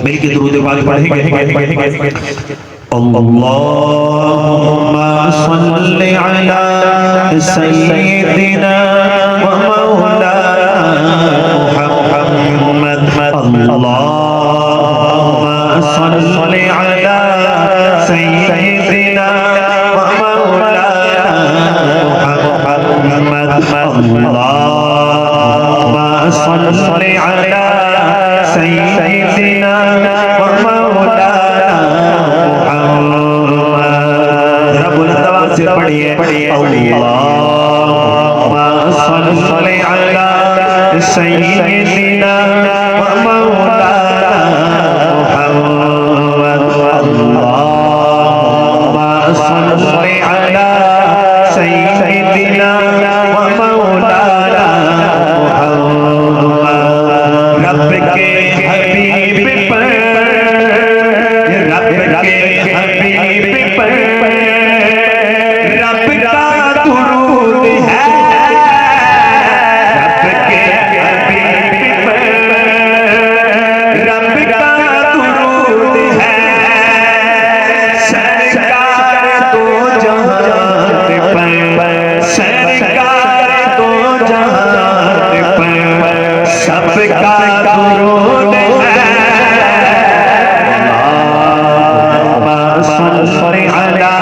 मिलके दुरूद पाक पढ़ेंगे। अल्लाहुम्मा सल्लि अला सय्यिदिना व मौलाना मुहम्मद। अल्लाहुम्मा सल्लि अला सय्यिदिना व मौलाना मुहम्मद। अल्लाहुम्मा सल्लि अला सय्यिदिना व मौलाना मुहम्मद। जरा बुलंद आवाज से पढ़िए। अल्लाहुम्मा सल्लि अला सय्यिदिना व मौलाना मुहम्मद। अल्लाहुम्मा सल्लि अला सय्यिदिना व मौलाना मुहम्मद। रब के हबीब पर, रब के हबीब पर रब का दुरूद है। रब के हबीब पर रब का दुरूद है। सरकार दो जहान पर, सरकार दो जहान पर सबका दुरूद है। अल्लाहुम्मा सल्लि अला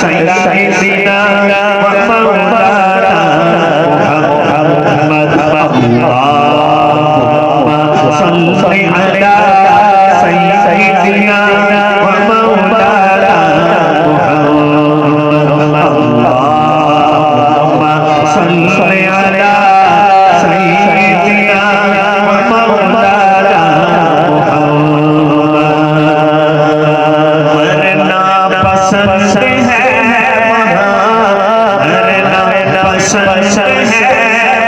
सय्यिदिना व मौलाना मुहम्मद। अल्लाहुम्मा सल्लि अला सय्यिदिना व मौलाना मुहम्मद। अल्लाहुम्मा सल्लि अला सय्यिदिना व मौलाना मुहम्मद। मरना पसंद है वहाँ, मरना पसंद है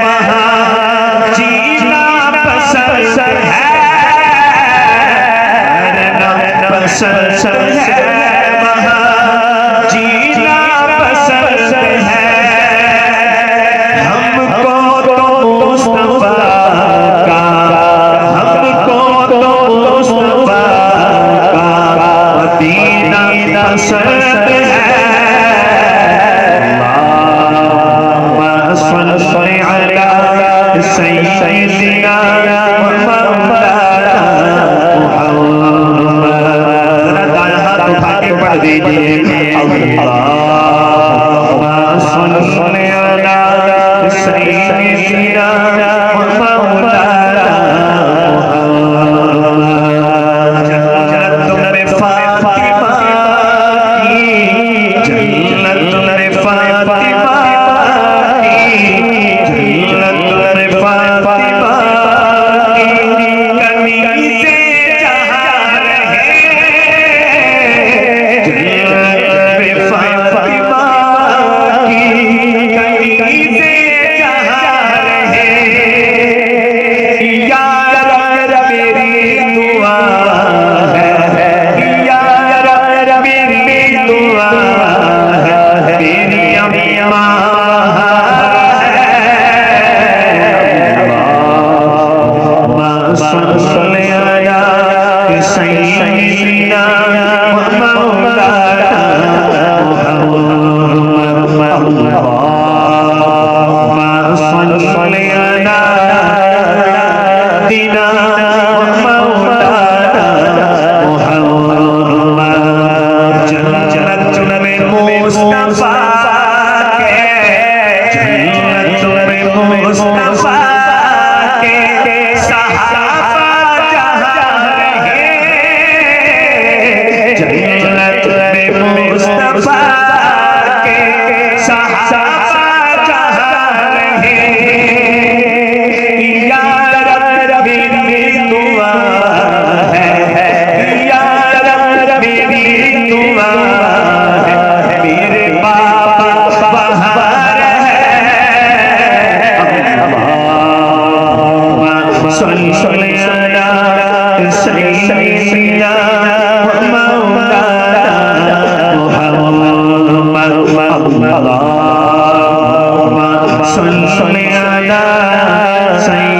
वहाँ, जीना पसंद है। मरना पसंद है वहाँ, जीना पसंद है। हमको तो मुस्तफा का, हमको तो मुस्तफा का मदीना पसंद है। अल्लाहुम्मा सल्लि अला सय्यिदिना व मौलाना मुहम्मद। जरा दायां हाथ उठा के पढ़ दीजिए। अल्लाहुम्मा सल्लि अला सय्यिदिना व मौलाना मुहम्मद। जन्नत में फातिमा की, जन्नत में फातिमा की, जन्नत में फातिमा की कनीज़े जहाँ रहे। जन्नत में फातिमा की कनीज़े जहाँ रहे। या रब मेरी दुआ है, या रब मेरी दुआ है, मेरी अम्मा है। अल्लाहुम्मा सल्लि अला सय्यिदिना व मौलाना मुहम्मद। अल्लाहुम्मा सल्लि अला सय्यिदिना व मौलाना मुहम्मद। जन्नत में मुस्तफा के, जन्नत में मुस्तफा के सहाबा जहाँ रहे। जन्नत में मुस्तफा के सहाबा जहाँ रहे। या रब मेरी दुआ है, या रब मेरी दुआ है, मेरे बाबा बाहर है। अल्लाहुम्मा सल्लि अला सय्यिदिना व मौलाना मुहम्मद। अल्लाहुम्मा सल्लि अला सय्यिदिना